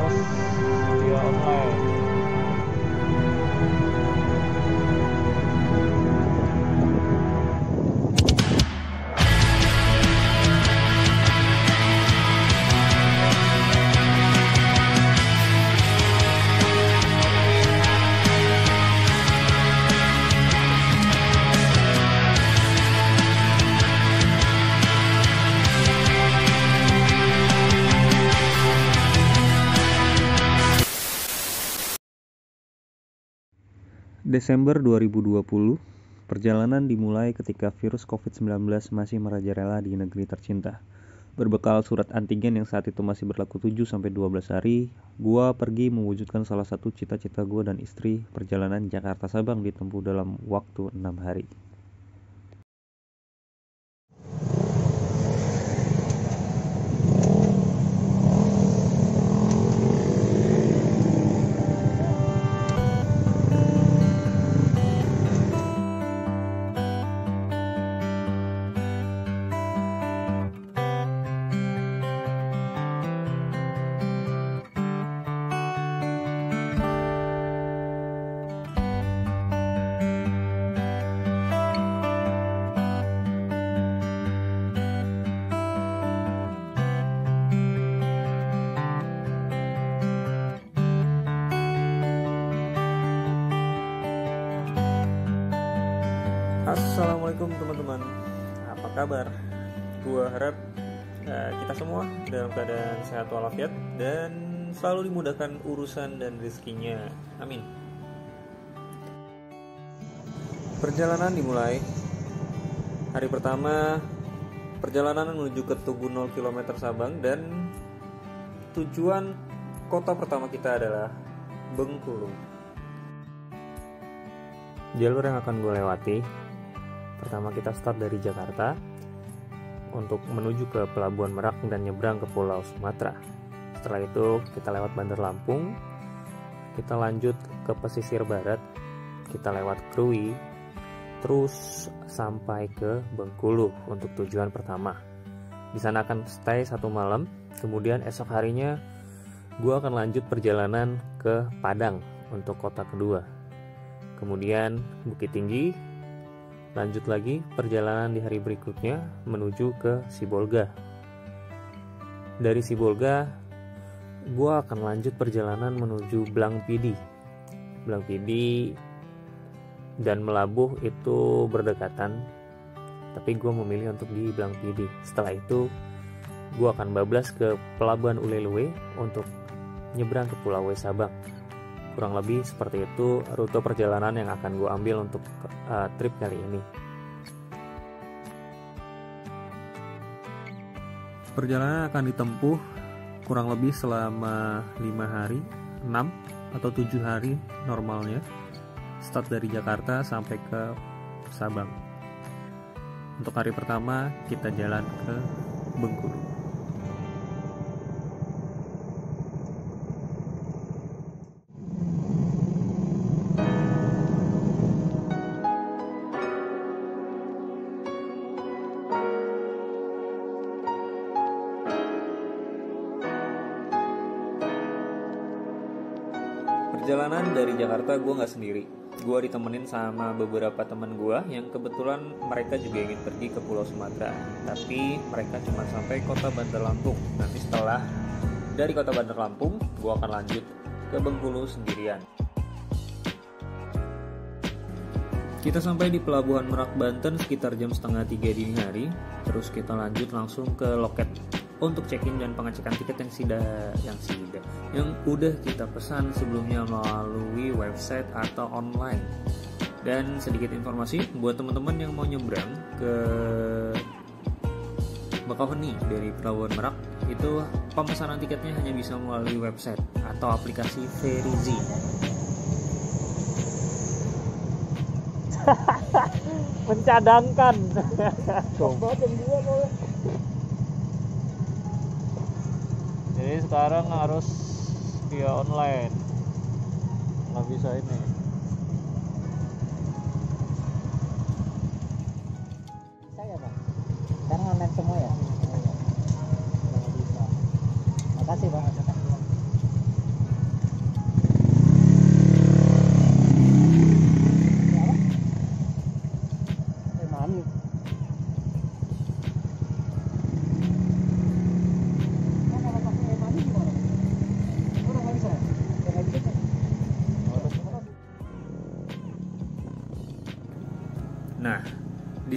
kelas via online. Desember 2020, perjalanan dimulai ketika virus COVID-19 masih merajalela di negeri tercinta. Berbekal surat antigen yang saat itu masih berlaku 7-12 hari, gua pergi mewujudkan salah satu cita-cita gua dan istri, perjalanan Jakarta-Sabang ditempuh dalam waktu 6 hari. Assalamualaikum teman-teman, apa kabar? Gua harap kita semua dalam keadaan sehat walafiat dan selalu dimudahkan urusan dan rezekinya, amin. Perjalanan dimulai. Hari pertama perjalanan menuju ke Tugu 0 km Sabang, dan tujuan kota pertama kita adalah Bengkulu. Jalur yang akan gue lewati, pertama kita start dari Jakarta untuk menuju ke Pelabuhan Merak dan nyebrang ke Pulau Sumatera. Setelah itu kita lewat Bandar Lampung, kita lanjut ke pesisir barat, kita lewat Krui, terus sampai ke Bengkulu untuk tujuan pertama. Di sana akan stay 1 malam, kemudian esok harinya gue akan lanjut perjalanan ke Padang untuk kota kedua. Kemudian Bukit Tinggi, lanjut lagi perjalanan di hari berikutnya menuju ke Sibolga. Dari Sibolga, gue akan lanjut perjalanan menuju Blangpidi. Blangpidi dan Melabuh itu berdekatan, tapi gue memilih untuk di Blangpidi. Setelah itu, gue akan bablas ke Pelabuhan Ulelue untuk nyebrang ke Pulau Sabang. Kurang lebih seperti itu rute perjalanan yang akan gue ambil untuk trip kali ini. Perjalanan akan ditempuh kurang lebih selama 5 hari, 6 atau 7 hari normalnya. Start dari Jakarta sampai ke Sabang. Untuk hari pertama kita jalan ke Bengkulu. Perjalanan dari Jakarta gue gak sendiri. Gue ditemenin sama beberapa teman gue yang kebetulan mereka juga ingin pergi ke Pulau Sumatera, tapi mereka cuma sampai kota Bandar Lampung. Nanti setelah dari kota Bandar Lampung, gue akan lanjut ke Bengkulu sendirian. Kita sampai di Pelabuhan Merak, Banten sekitar jam 2:30 dini hari. Terus kita lanjut langsung ke loket untuk check-in dan pengecekan tiket yang udah kita pesan sebelumnya melalui website atau online. Dan sedikit informasi buat teman-teman yang mau nyebrang ke Bakauheni dari Pelabuhan Merak, itu pemesanan tiketnya hanya bisa melalui website atau aplikasi Verizi. Mencadangkan. Jadi sekarang harus via online, nggak bisa ini. Saya Pak, sekarang online semua ya. Makasih Pak.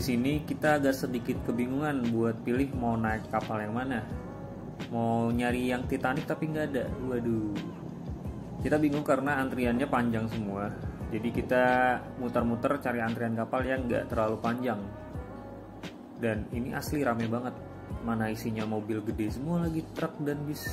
di sini kita agak sedikit kebingungan buat pilih mau naik kapal yang mana. Mau nyari yang Titanic tapi nggak ada. Waduh. Kita bingung karena antriannya panjang semua. Jadi kita muter-muter cari antrian kapal yang nggak terlalu panjang. Dan ini asli rame banget. Mana isinya mobil gede semua lagi, truk dan bis.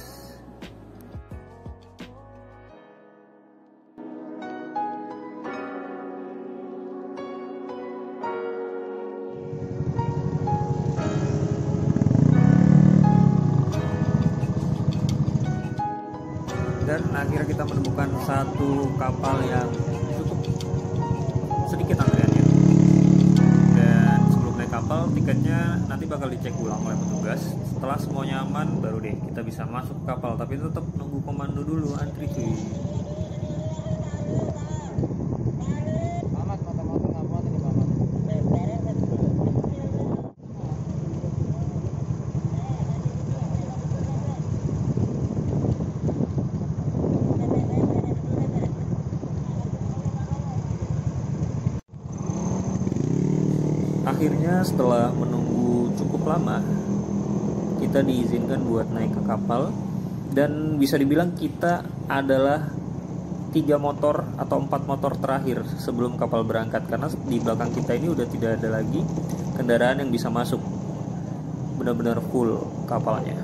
Dan akhirnya kita menemukan satu kapal yang cukup sedikit antriannya. Dan sebelum naik kapal, tiketnya nanti bakal dicek ulang oleh petugas. Setelah semuanya aman, baru deh kita bisa masuk ke kapal. Tapi tetap nunggu komando dulu, antri cuy. Akhirnya setelah menunggu cukup lama, kita diizinkan buat naik ke kapal. Dan bisa dibilang kita adalah 3 motor atau 4 motor terakhir sebelum kapal berangkat. Karena di belakang kita ini udah tidak ada lagi kendaraan yang bisa masuk. Benar-benar full kapalnya.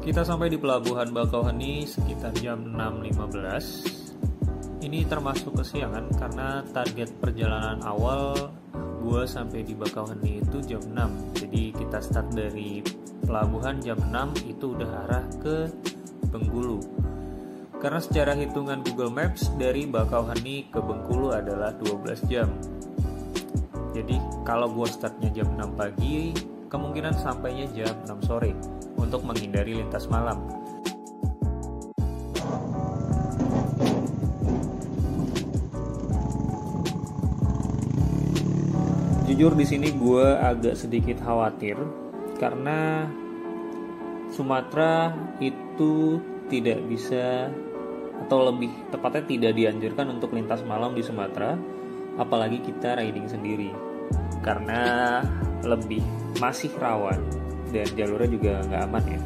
Kita sampai di pelabuhan Bakauheni sekitar jam 6.15. Ini termasuk kesiangan karena target perjalanan awal gue sampai di Bakauheni itu jam 6. Jadi kita start dari pelabuhan jam 6 itu udah arah ke Bengkulu. Karena secara hitungan Google Maps dari Bakauheni ke Bengkulu adalah 12 jam. Jadi kalau gue startnya jam 6 pagi, kemungkinan sampainya jam 6 sore untuk menghindari lintas malam. Jujur di sini gue agak sedikit khawatir karena Sumatera itu tidak bisa, atau lebih tepatnya tidak dianjurkan untuk lintas malam di Sumatera, apalagi kita riding sendiri karena lebih masih rawan dan jalurnya juga nggak aman ya.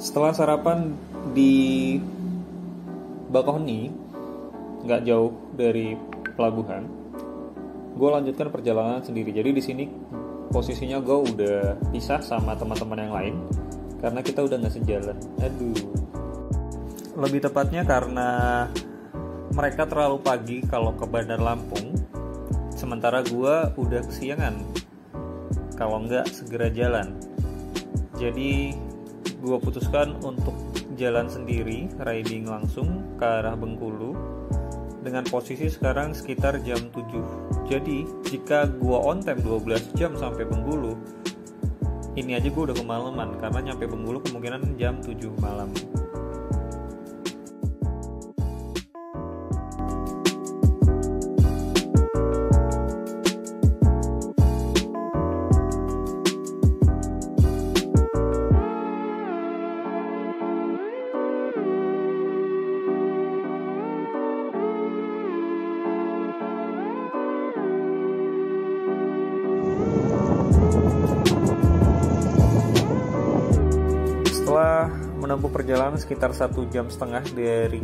Setelah sarapan di Bakauheni, nggak jauh dari pelabuhan, gue lanjutkan perjalanan sendiri. Jadi di sini posisinya gue udah pisah sama teman-teman yang lain karena kita udah nggak sejalan. Lebih tepatnya karena mereka terlalu pagi kalau ke Bandar Lampung, sementara gue udah kesiangan kalau nggak segera jalan. Jadi gue putuskan untuk jalan sendiri, riding langsung ke arah Bengkulu dengan posisi sekarang sekitar jam 7. Jadi jika gue on time 12 jam sampai Bengkulu, ini aja gue udah kemalaman karena nyampe Bengkulu kemungkinan jam 7 malam. Setelah menempuh perjalanan sekitar 1,5 jam dari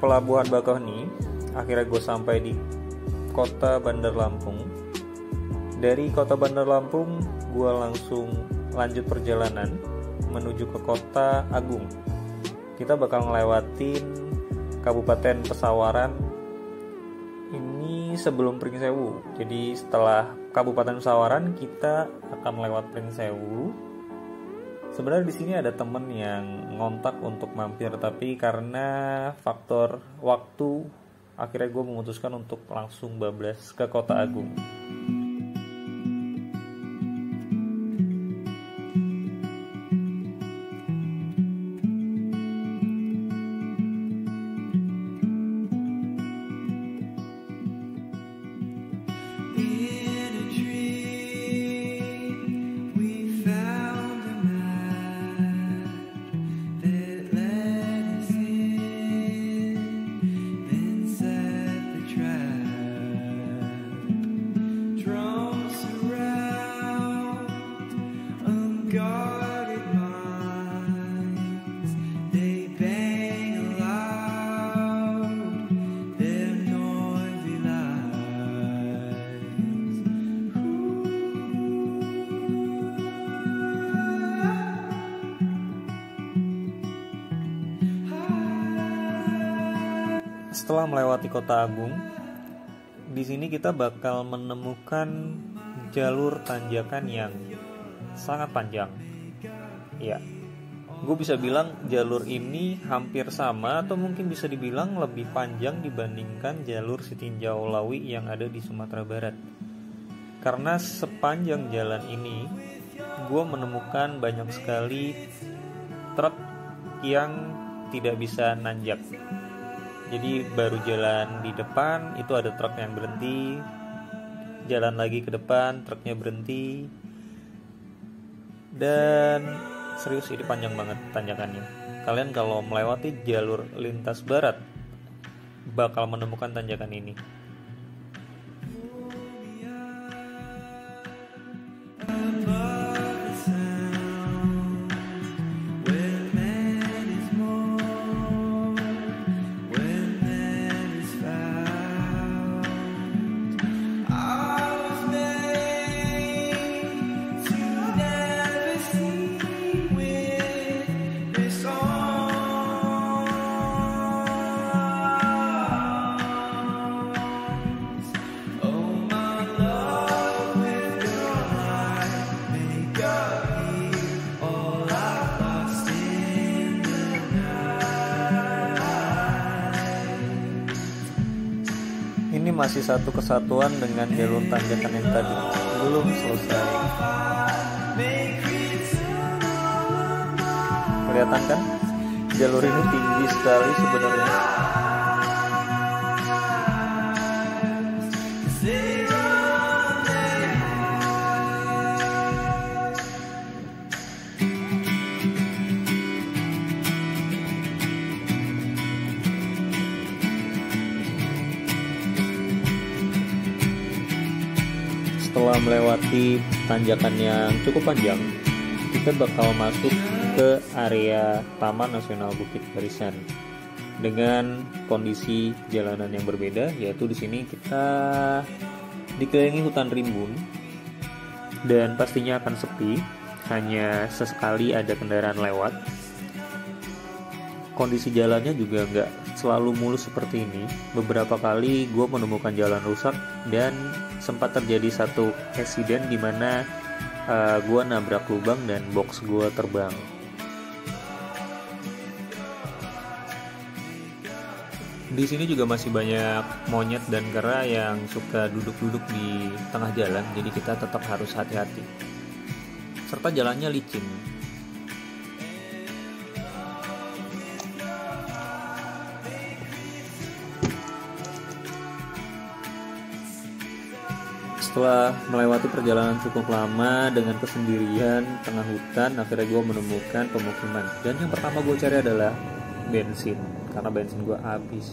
pelabuhan Bakauheni, akhirnya gue sampai di kota Bandar Lampung. Dari kota Bandar Lampung gue langsung lanjut perjalanan menuju ke Kota Agung. Kita bakal ngelewatin Kabupaten Pesawaran ini sebelum Pringsewu. Jadi setelah Kabupaten Pesawaran kita akan lewat Pringsewu. Sebenarnya di sini ada temen yang ngontak untuk mampir, tapi karena faktor waktu akhirnya gue memutuskan untuk langsung bablas ke Kota Agung. Setelah melewati Kota Agung, di sini kita bakal menemukan jalur tanjakan yang sangat panjang. Ya, gue bisa bilang jalur ini hampir sama atau mungkin bisa dibilang lebih panjang dibandingkan jalur Sitinjau Lawi yang ada di Sumatera Barat. Karena sepanjang jalan ini, gue menemukan banyak sekali truk yang tidak bisa nanjak. Jadi baru jalan di depan itu ada truk yang berhenti, jalan lagi ke depan truknya berhenti, dan serius ini panjang banget tanjakannya. Kalian kalau melewati jalur lintas barat bakal menemukan tanjakan ini. Ini masih satu kesatuan dengan jalur tanjakan yang tadi, belum selesai. Kelihatan kan? Jalur ini tinggi sekali sebenarnya. Setelah melewati tanjakan yang cukup panjang, kita bakal masuk ke area Taman Nasional Bukit Barisan dengan kondisi jalanan yang berbeda, yaitu di sini kita dikelilingi hutan rimbun dan pastinya akan sepi, hanya sesekali ada kendaraan lewat. Kondisi jalannya juga nggak selalu mulus seperti ini. Beberapa kali gue menemukan jalan rusak dan sempat terjadi satu insiden di mana gue nabrak lubang dan box gue terbang. Di sini juga masih banyak monyet dan kera yang suka duduk-duduk di tengah jalan, jadi kita tetap harus hati-hati. Serta jalannya licin. Setelah melewati perjalanan cukup lama dengan kesendirian tengah hutan, akhirnya gue menemukan pemukiman. Dan yang pertama gue cari adalah bensin, karena bensin gue habis.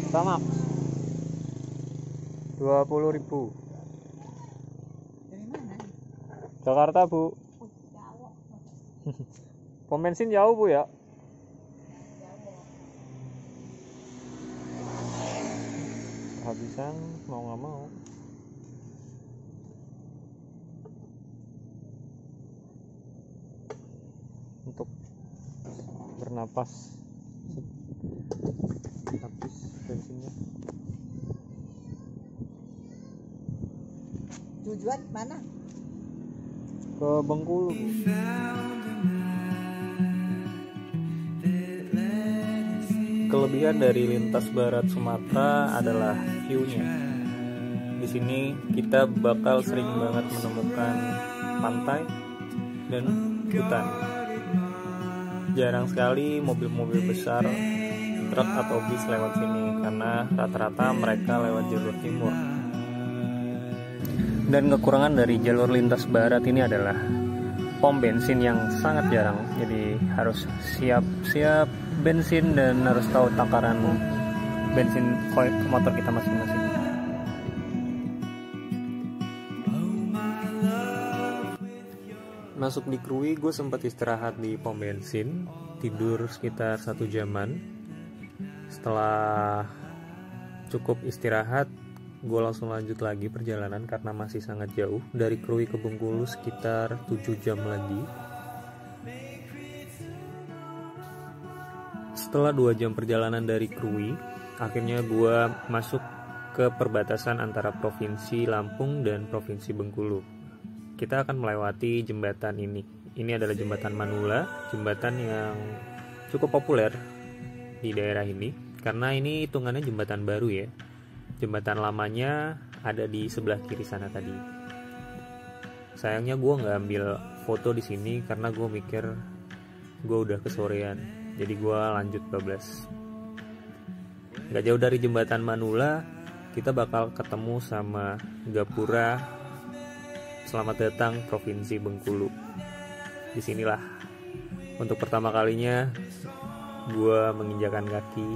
Sama 20.000. ini Jakarta, Bu. Pom bensin jauh, Bu ya? Habisan mau nggak mau. Untuk bernapas habis bensinnya. Tujuan mana? Ke Bengkulu, Bu. Kelebihan dari lintas barat Sumatera adalah view-nya. Di sini kita bakal sering banget menemukan pantai dan hutan. Jarang sekali mobil-mobil besar, truk atau bis lewat sini karena rata-rata mereka lewat jalur timur. Dan kekurangan dari jalur lintas barat ini adalah pom bensin yang sangat jarang. Jadi harus siap-siap bensin dan harus tahu takaran bensin motor kita masing-masing. Masuk di Krui, gue sempat istirahat di pom bensin, tidur sekitar 1 jaman. Setelah cukup istirahat, gue langsung lanjut lagi perjalanan karena masih sangat jauh. Dari Krui ke Bengkulu sekitar 7 jam lagi. Setelah 2 jam perjalanan dari Krui, akhirnya gue masuk ke perbatasan antara Provinsi Lampung dan Provinsi Bengkulu. Kita akan melewati jembatan ini. Ini adalah jembatan Manula, jembatan yang cukup populer di daerah ini karena ini hitungannya jembatan baru ya. Jembatan lamanya ada di sebelah kiri sana tadi. Sayangnya gue nggak ambil foto di sini karena gue mikir gue udah kesorean. Jadi gue lanjut 12. Gak jauh dari jembatan Manula, kita bakal ketemu sama Gapura. Selamat datang Provinsi Bengkulu. Disinilah untuk pertama kalinya gue menginjakan kaki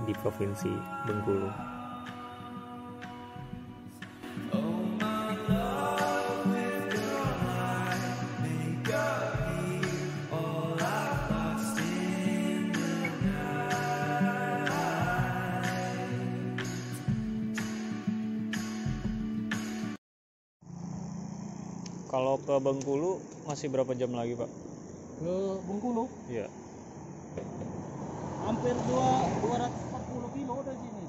di Provinsi Bengkulu. Kalau ke Bengkulu masih berapa jam lagi, Pak? Ke Bengkulu? Iya. Hampir 240 kilo dari sini.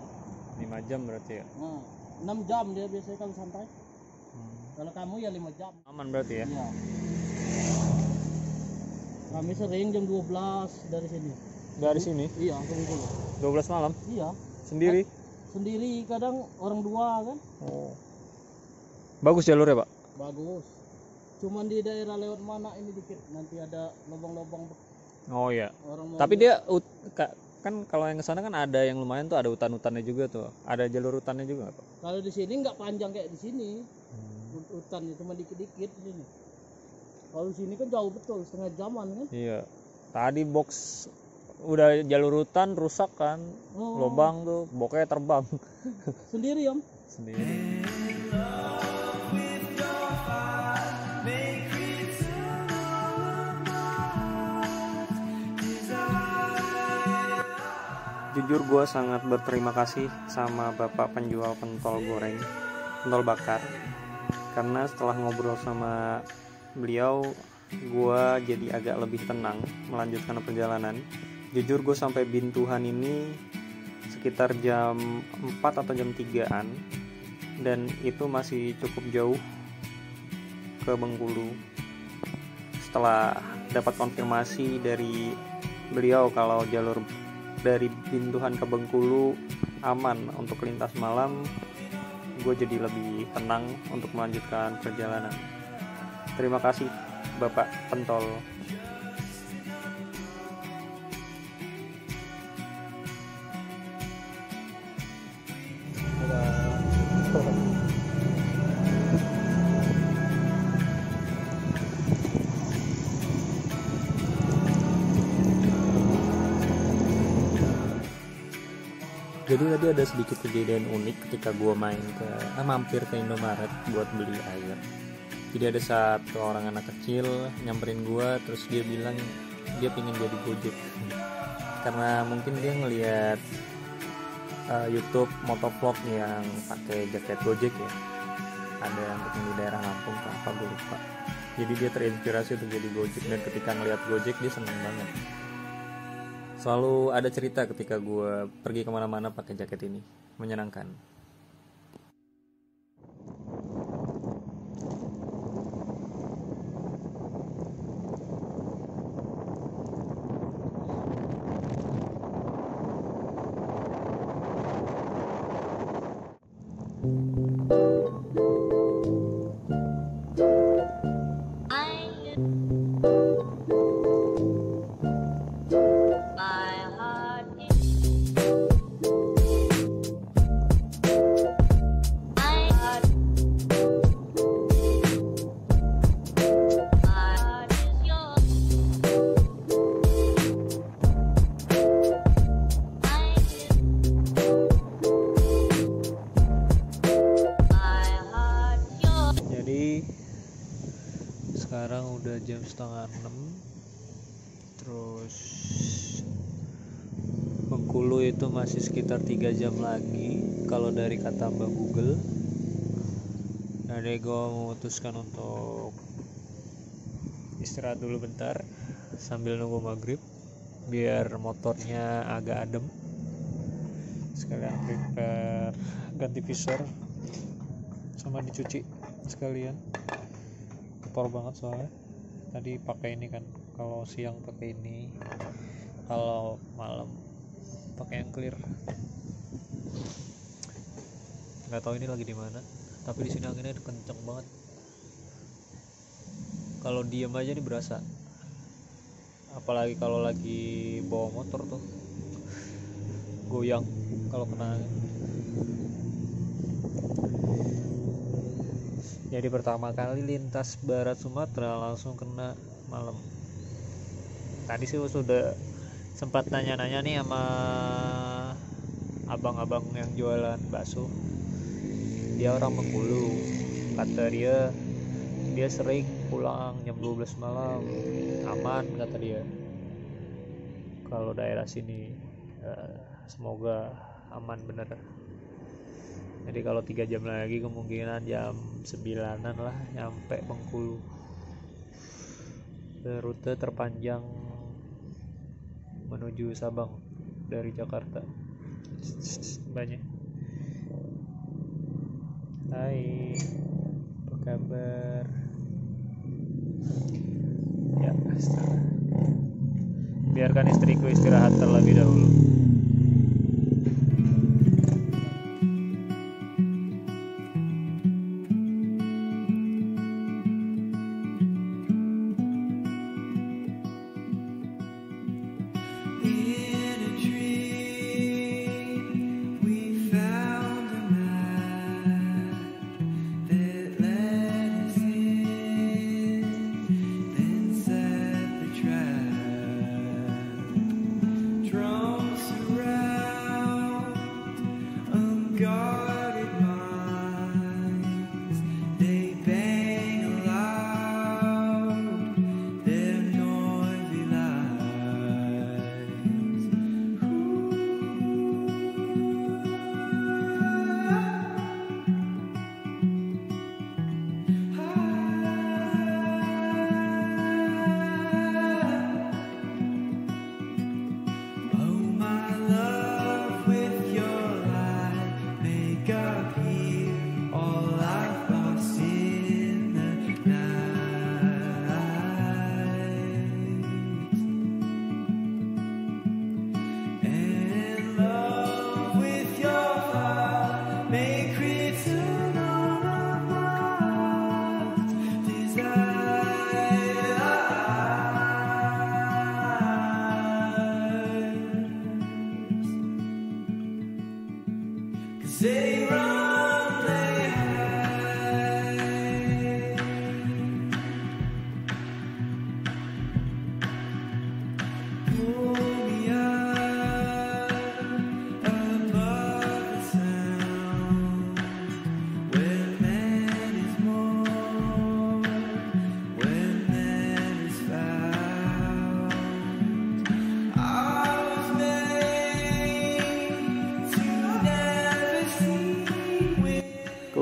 5 jam berarti ya? Nah, 6 jam dia biasanya kalau santai. Kalau kamu ya 5 jam. Aman berarti ya? Iya. Kami sering jam 12 dari sini. Dari sini? Iya, ke Bengkulu. 12 malam? Iya. Sendiri? Sendiri, kadang orang dua kan. Oh. Bagus jalurnya, Pak? Bagus. Cuman di daerah lewat mana ini dikit, nanti ada lubang-lubang. Oh iya. Orang Tapi dia kan kalau yang kesana kan ada yang lumayan tuh, ada hutan-hutannya juga tuh. Ada jalur hutannya juga, Pak? Kalau di sini nggak panjang kayak di sini. Hutannya cuma dikit-dikit di sini. Kalau di sini kan jauh betul, setengah jaman kan. Iya. Tadi box udah jalur hutan rusak kan. Lubang tuh, boknya terbang. Sendiri, Om? Sendiri. Jujur gue sangat berterima kasih sama bapak penjual pentol goreng, pentol bakar. Karena setelah ngobrol sama beliau, gue jadi agak lebih tenang melanjutkan perjalanan. Jujur gue sampai Bintuhan ini sekitar jam 4 atau jam 3-an. Dan itu masih cukup jauh ke Bengkulu. Setelah dapat konfirmasi dari beliau kalau jalur dari Bintuhan ke Bengkulu aman untuk lintas malam, gue jadi lebih tenang untuk melanjutkan perjalanan. Terima kasih Bapak Pentol. Jadi tadi ada sedikit kejadian unik ketika gue mampir ke Indomaret buat beli air. Jadi ada satu orang anak kecil nyamperin gue, terus dia bilang dia pingin jadi Gojek karena mungkin dia ngelihat YouTube motovlog yang pakai jaket Gojek ya, ada yang di daerah Lampung apa gue lupa. Jadi dia terinspirasi untuk jadi Gojek, dan ketika ngelihat Gojek dia seneng banget. Selalu ada cerita ketika gue pergi kemana-mana pakai jaket ini, menyenangkan. Sekarang udah jam 5:30, terus Bengkulu itu masih sekitar 3 jam lagi kalau dari kata Mbak Google. Jadi gue memutuskan untuk istirahat dulu bentar sambil nunggu maghrib biar motornya agak adem, sekalian prepare ganti visor sama dicuci sekalian. Kotor banget soalnya tadi pakai ini kan, kalau siang pakai ini, kalau malam pakai yang clear. Nggak tahu ini lagi di mana, tapi di sini anginnya kenceng banget. Kalau diem aja nih berasa, apalagi kalau lagi bawa motor tuh goyang kalau kena angin. Jadi pertama kali lintas barat Sumatera langsung kena malam. Tadi sih sudah sempat nanya-nanya nih sama abang-abang yang jualan bakso. Dia orang Bengkulu, kata dia sering pulang jam 12 malam, aman kata dia. Kalau daerah sini semoga aman bener. Jadi kalau 3 jam lagi kemungkinan jam 9-an lah nyampe Bengkulu. Rute terpanjang menuju Sabang dari Jakarta. Banyak. Hai, apa kabar? Ya, biarkan istriku istirahat terlebih dahulu. Drums around.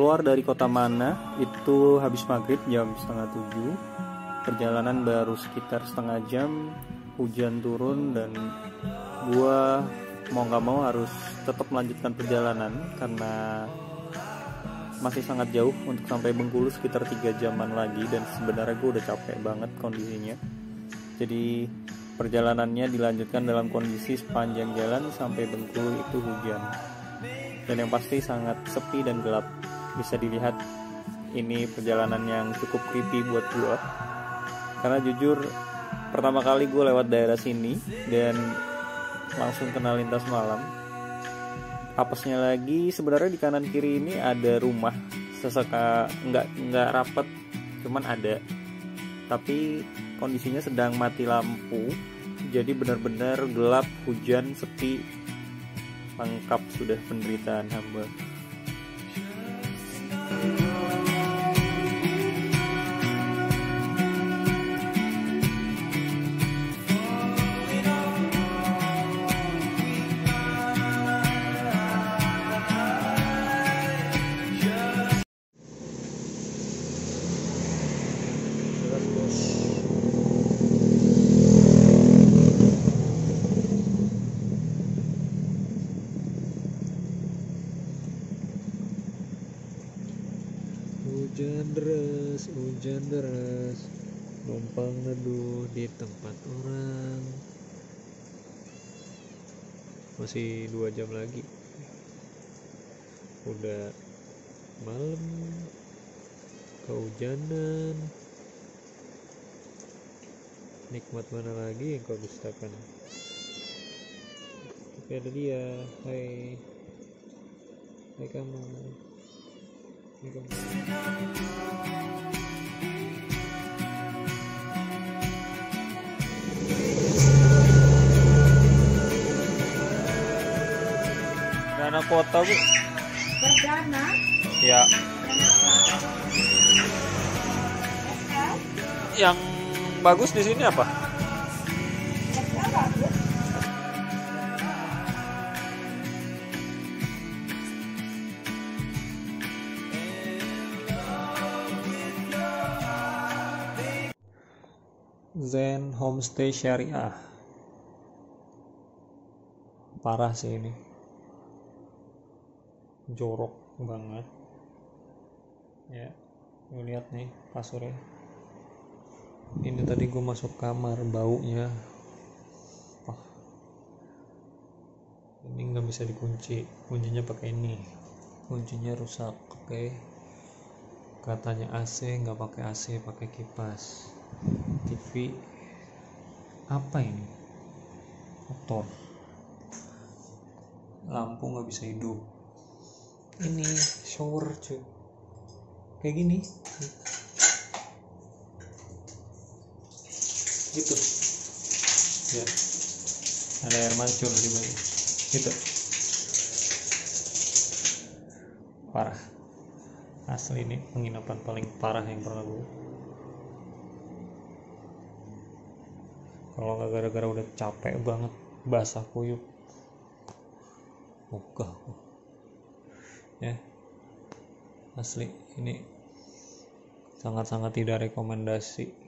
keluar dari kota mana itu habis maghrib jam setengah 7. Perjalanan baru sekitar setengah jam, hujan turun dan gua mau gak mau harus tetap melanjutkan perjalanan karena masih sangat jauh untuk sampai Bengkulu, sekitar 3 jaman lagi, dan sebenarnya gue udah capek banget kondisinya. Jadi perjalanannya dilanjutkan dalam kondisi sepanjang jalan sampai Bengkulu itu hujan, dan yang pasti sangat sepi dan gelap. Bisa dilihat ini perjalanan yang cukup creepy buat gue, karena jujur pertama kali gue lewat daerah sini dan langsung kena lintas malam. Apesnya lagi, sebenarnya di kanan kiri ini ada rumah seseka, nggak rapet, cuman ada, tapi kondisinya sedang mati lampu, jadi benar-benar gelap, hujan, sepi, lengkap sudah penderitaan hamba. Hujan deras, numpang neduh di tempat orang. Masih 2 jam lagi, udah malam, kehujanan. Nikmat mana lagi yang kau dustakan? Oke, ada dia. Hai kamu. Hai kamu. Dana kota, Bu. Perdana? Ya. Yang bagus di sini apa? Zen Homestay Syariah. Parah sih ini, jorok banget ya. Gue lihat nih kasurnya. Ini tadi gue masuk kamar, baunya ini nggak bisa dikunci, kuncinya pakai ini, kuncinya rusak. Oke, katanya AC, nggak pakai AC, pakai kipas. TV apa ini, kotor, lampu nggak bisa hidup. Ini shower cuy, kayak gini gitu ya, ada air mancur di bawah gitu. Parah asli, ini penginapan paling parah yang pernah gue. Kalau nggak gara-gara udah capek banget, basah kuyup, ogah ya. Asli ini sangat-sangat tidak rekomendasi.